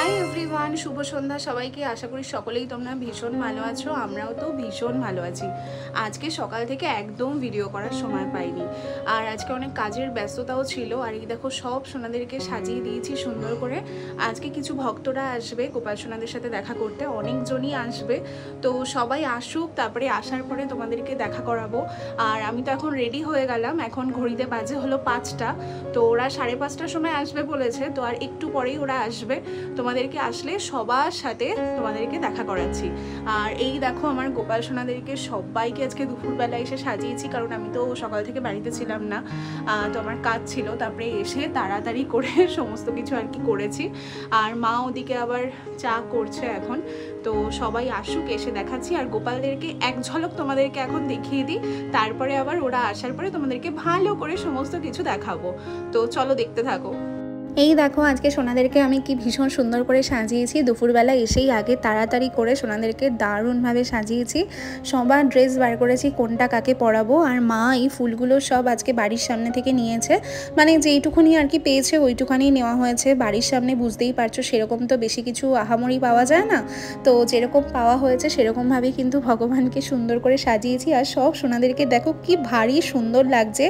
Hi everyone, শুভ সন্ধ্যা সবাইকে। আশা করি সকলেই তোমরা ভীষণ ভালো আছো, আমরাও তো ভীষণ ভালো আছি। আজকে সকাল থেকে একদম ভিডিও করার সময় পাইনি, আর আজকে অনেক কাজের ব্যস্ততাও ছিল। আর এই দেখো সব সোনাদেরকে সাজিয়ে দিয়েছি সুন্দর করে। আজকে কিছু ভক্তরা আসবে গোপাল সোনাদের সাথে দেখা করতে, অনেকজনই আসবে। তো সবাই আসুক, তারপরে আসার পরে তোমাদেরকে দেখা করাবো। আর আমি তো এখন রেডি হয়ে গেলাম, এখন ঘড়িতে বাজে হলো 5টা। তো ওরা 5:30টার সময় আসবে বলেছে, তো আর একটু পরেই ওরা আসবে। তোমাদেরকে আসলে সবার সাথে তোমাদেরকে দেখা করাচ্ছি। আর এই দেখো আমার গোপাল সোনাদেরকে সবাইকে আজকে দুপুরবেলা এসে সাজিয়েছি, কারণ আমি তো সকাল থেকে বাড়িতে ছিলাম না, তো আমার কাজ ছিল। তারপরে এসে তাড়াতাড়ি করে সমস্ত কিছু আর কি করেছি। আর মা ওদিকে আবার চা করছে এখন। তো সবাই আসুক, এসে দেখাচ্ছি। আর গোপালদেরকে এক ঝলক তোমাদেরকে এখন দেখিয়ে দিই, তারপরে আবার ওরা আসার পরে তোমাদেরকে ভালো করে সমস্ত কিছু দেখাবো। তো চলো দেখতে থাকো। এই দেখো আজকে সোনাদেরকে আমি কি ভীষণ সুন্দর করে সাজিয়েছি। দুপুরবেলা এসেই আগে তাড়াতাড়ি করে সোনাদেরকে দারুণভাবে সাজিয়েছি। সবার ড্রেস বার করেছি কোনটা কাকে পরাবো। আর মা এই ফুলগুলো সব আজকে বাড়ির সামনে থেকে নিয়েছে, মানে যেইটুকুনি আর কি পেয়েছে ওইটুখানি নেওয়া হয়েছে। বাড়ির সামনে বুঝতেই পারছো সেরকম তো বেশি কিছু আহামরি পাওয়া যায় না, তো যেরকম পাওয়া হয়েছে সেরকমভাবেই কিন্তু ভগবানকে সুন্দর করে সাজিয়েছি। আর সব সোনাদেরকে দেখো কি ভারী সুন্দর লাগছে।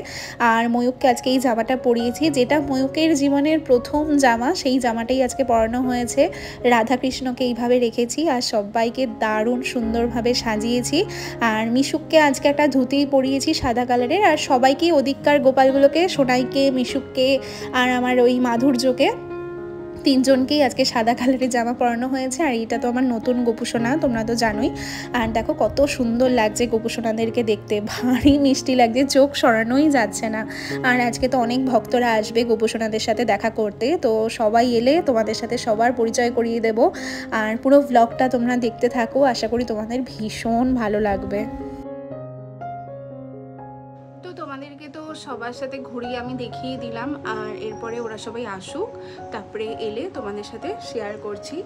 আর ময়ূককে আজকে এই জামাটা পরিয়েছি, যেটা ময়ূকের জীবনের প্রথম জামা, সেই জামাটাই আজকে পরানো হয়েছে। রাধাকৃষ্ণকে এইভাবে রেখেছি আর সবাইকে দারুণ সুন্দরভাবে সাজিয়েছি। আর মিশুককে আজকে একটা ধুতি পরিয়েছি সাদা কালারের। আর সবাইকে ওদিককার গোপালগুলোকে, সোনাইকে, মিশুককে আর আমার ওই মাধুর্যকে, তিনজনকেই আজকে সাদা কালারের জামা পরানো হয়েছে। আর এটা তো আমার নতুন গোপুসোনা, তোমরা তো জানোই। আর দেখো কত সুন্দর লাগছে গোপুসোনাদেরকে দেখতে, ভারী মিষ্টি লাগছে, চোখ সরানোই যাচ্ছে না। আর আজকে তো অনেক ভক্তরা আসবে গোপুসোনাদের সাথে দেখা করতে, তো সবাই এলে তোমাদের সাথে সবার পরিচয় করিয়ে দেব। আর পুরো ব্লগটা তোমরা দেখতে থাকো, আশা করি তোমাদের ভীষণ ভালো লাগবে। তোমাদেরকে তো সবার সাথে ঘুরিয়ে আমি দেখিয়ে দিলাম। আর এরপরে ওরা সবাই আসুক, তারপরে এলে তোমাদের সাথে শেয়ার করছি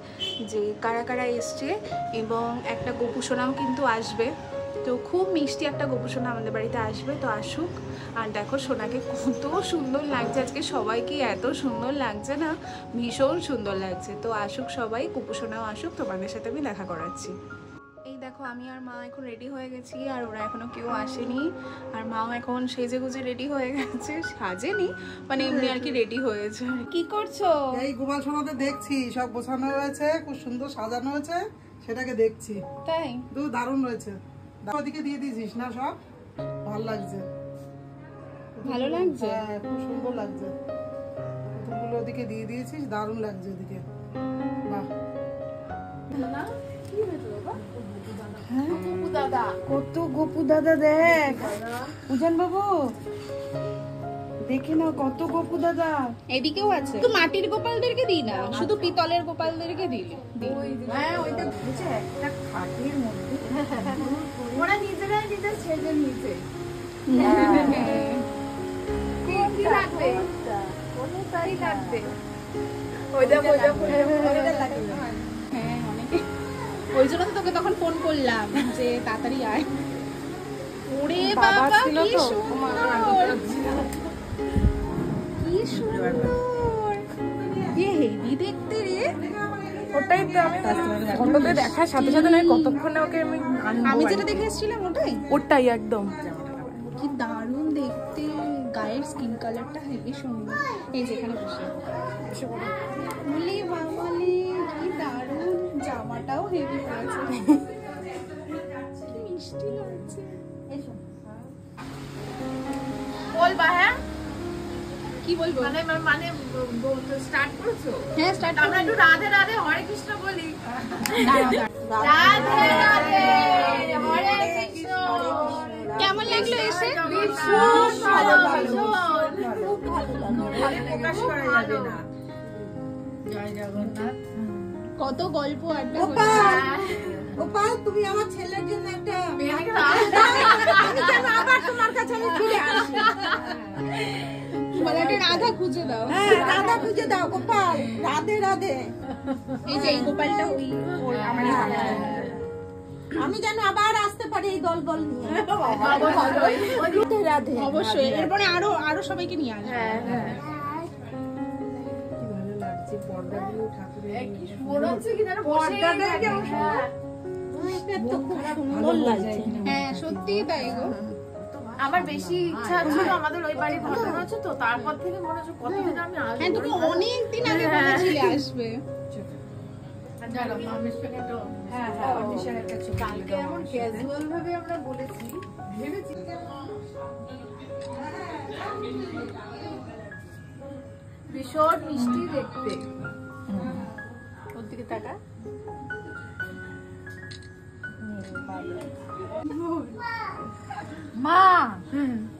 যে কারা কারা এসছে। এবং একটা গোপুসোনাও কিন্তু আসবে, তো খুব মিষ্টি একটা গোপুসোনা আমাদের বাড়িতে আসবে। তো আসুক। আর দেখো সোনাকে কত সুন্দর লাগছে আজকে, সবাইকে এত সুন্দর লাগছে না, ভীষণ সুন্দর লাগছে। তো আসুক সবাই, গোপুসোনাও আসুক, তোমাদের সাথে আমি দেখা করাচ্ছি। এই দেখো আমি আর মা এখন রেডি হয়ে গেছি, আর ওরা এখনো কেউ আসেনি। আর মাও এখন সেজে গুজে রেডি হয়ে গেছে, সাজেনি মানে এমনি আর কি রেডি হয়েছে। কি করছো? এই গোপাল সোনাদের দেখছি, সব গোছানো রয়েছে, খুব সুন্দর সাজানো হয়েছে, সেটাকে দেখছি। তাই তো দারুণ রয়েছে। ওদিকে দিয়ে দিয়েছিস না? সব ভালো লাগছে, ভালো লাগছে, খুব সুন্দর লাগছে। পুতুলগুলো ওদিকে দিয়ে দিয়েছিস, দারুণ লাগছে ওদিকে। বাহ, কত গোপু দাদা, দেখ উজান বাবু, দেখে না কত গোপু দাদা। এদিকেও আছে। তো মাটির গোপালদেরকে দিই না, শুধু পিতলের গোপালদেরকে দিই। হ্যাঁ, ওইটা বুঝে একটা খাটের মধ্যে ওরা নিজেরাই নিজের ছেলে নিচে কি লাগবে, কোনো তাই লাগবে। হ্যাঁ অনেকে, ওই জন্য তো তোকে তখন ফোন করলাম যে তাড়াতাড়ি আয়। ওরে বাবা কি সুন্দর, কি সুন্দর, এ হেভি দেখতে রে। ওটাই তো আমি ফটোতে দেখার সাথে সাথে নয় কতক্ষণে ওকে আমি যেটা দেখে এসেছিলাম ওটাই একদম কি দারুণ দেখতে, গায়ের স্কিন কালারটা হেভি সুন্দর। এই যেখানে বসে বলি বাবালি, কি দারুণ, জামাটাও হেভি হয়েছে, মিষ্টি লাগছে। বলবা? হ্যাঁ কি বলবো? মানে স্টার্ট করেছো? হ্যাঁ স্টার্ট। আমরা একটু রাধে রাধে হরে কৃষ্ণ বলি। রাধে রাধে হরে কৃষ্ণ। কেমন লাগলো এসে? ভীষণ ভালো, খুব ভালো লাগলো, প্রকাশ করা যাবে না। জয় জগন্নাথ। কত গল্প আড্ডা গোপাল, তুমি আমার ছেলের জন্য একটা আবার তোমার কাছে আমি ফিরে আসি। মানে একটা রাধা খুঁজে দাও। হ্যাঁ, রাধা খুঁজে দাও গোপাল, রাধে রাধে। এই যে এই গোপালটা ওই আমার আমি যেন আবার আসতে পারি এই দল দল নিয়ে। অবশ্যই এরপরে আরো সবাইকে নিয়ে আসবো। কি ভালো লাগছে যে পর্দাগুলো ঠাকুরের মনে হচ্ছে কি যেন বসেই থাকে। হ্যাঁ। সুন্দর লাগছে। হ্যাঁ সত্যিই তাই গো। আমার বেশি ইচ্ছা ছিল আমাদের ওই বাড়ি ভালো আছে তো, তারপর থেকে মনে হচ্ছে কতদিন আমি আসবো। হ্যাঁ তুমি অনেক দিন আগে বলেছিলে আসবে। জানো মামির সঙ্গে তো হ্যাঁ হ্যাঁ অডিশনের কাছে কালকে এমন ক্যাজুয়াল ভাবে আমরা বলেছি, ভেবেছি ভীষণ মিষ্টি দেখতে। ওর দিকে তাকা। মা,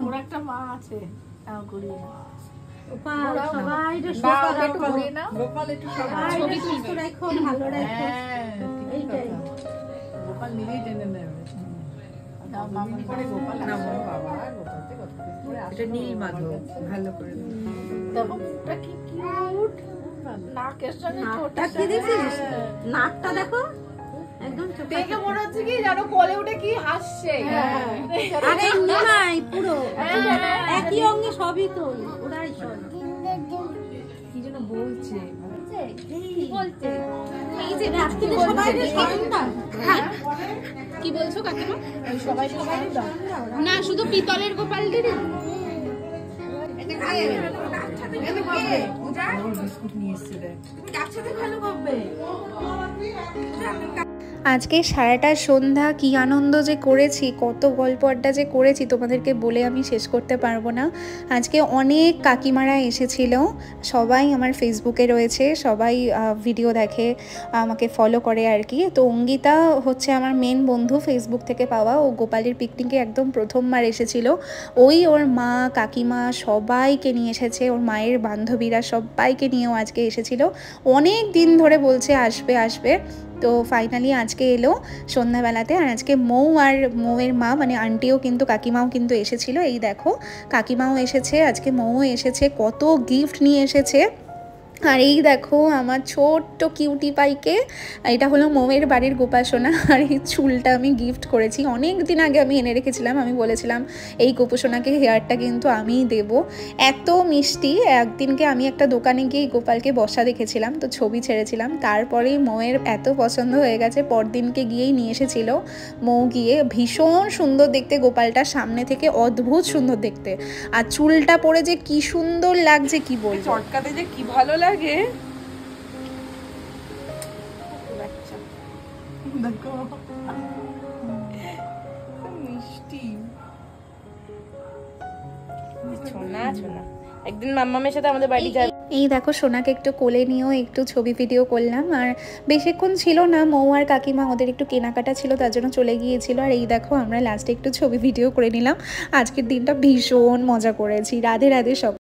ওর একটা মা আছে। তাও ঘুরিয়ে নাও। ওরা সবাই রে সবাই একটু ঘুরিয়ে নাও। গোপাল একটু সবাই ছবি তুলবে। রাখো ভালো রাখো। হ্যাঁ, এইটাই গোপাল নিজেই টেনে নেবে। দাও মামা করে গোপাল না আছে। বাবা গোপালতে কত এটা নীল মাধব ভালো করে দেখো মুখটা কি কিউট, নাকের সঙ্গে ঠোঁটটা কি দেখছিস? নাকটা দেখো একদম দেখে মনে হচ্ছে কি যেন কোলে উঠে কি হাসছে। আরে নাই পুরো একই অঙ্গে সবই তো ওরাই সব কি যেন বলছে বলছে এই যে আজকে সবাই সন্ধ্যা কি বলছো কাকিমা? সবাই সবাই না শুধু পিতলের গোপালটি বিস্কুট নিয়ে এসছে দেখ আজকে সারাটা সন্ধ্যা কি আনন্দ যে করেছি, কত গল্প আড্ডা যে করেছি তোমাদেরকে বলে আমি শেষ করতে পারবো না। আজকে অনেক কাকিমারা এসেছিল, সবাই আমার ফেসবুকে রয়েছে, সবাই ভিডিও দেখে, আমাকে ফলো করে আর কি। তো অঙ্গিতা হচ্ছে আমার মেন বন্ধু, ফেসবুক থেকে পাওয়া। ও গোপালের পিকনিকে একদম প্রথমবার এসেছিল। ওই ওর মা কাকিমা সবাইকে নিয়ে এসেছে, ওর মায়ের বান্ধবীরা সবাইকে নিয়েও আজকে এসেছিল। অনেক দিন ধরে বলছে আসবে আসবে, তো ফাইনালি আজকে এলো সন্ধ্যাবেলাতে। আর আজকে মৌ আর মৌয়ের মা মানে আন্টিও কিন্তু কাকিমাও কিন্তু এসেছিল। এই দেখো কাকিমাও এসেছে, আজকে মৌও এসেছে, কত গিফট নিয়ে এসেছে। আর এই দেখো আমার ছোট্ট কিউটি পাইকে, এটা হলো মৌয়ের বাড়ির গোপাসনা। আর এই চুলটা আমি গিফট করেছি, অনেক দিন আগে আমি এনে রেখেছিলাম। আমি বলেছিলাম এই গোপাসনাকে হেয়ারটা কিন্তু আমিই দেব। এত মিষ্টি। একদিনকে আমি একটা দোকানে গিয়ে গোপালকে বসা দেখেছিলাম, তো ছবি ছেড়েছিলাম। তারপরেই মৌয়ের এত পছন্দ হয়ে গেছে, পরদিনকে গিয়েই নিয়ে এসেছিল মৌ গিয়ে। ভীষণ সুন্দর দেখতে গোপালটা, সামনে থেকে অদ্ভুত সুন্দর দেখতে। আর চুলটা পরে যে কি সুন্দর লাগছে কি বলবো, চটকাতে যে কি ভালো লাগে। দেখো মিষ্টি ছোনা ছোনা। একদিন মাম্মামের সাথে আমাদের বাড়ি যাবে। এই দেখো সোনাকে একটু কোলে নিয়েও একটু ছবি ভিডিও করলাম। আর বেশিক্ষণ ছিল না, মৌ আর কাকিমা ওদের একটু কেনাকাটা ছিল, তার জন্য চলে গিয়েছিল। আর এই দেখো আমরা লাস্টে একটু ছবি ভিডিও করে নিলাম। আজকের দিনটা ভীষণ মজা করেছি। রাধে রাধে সব।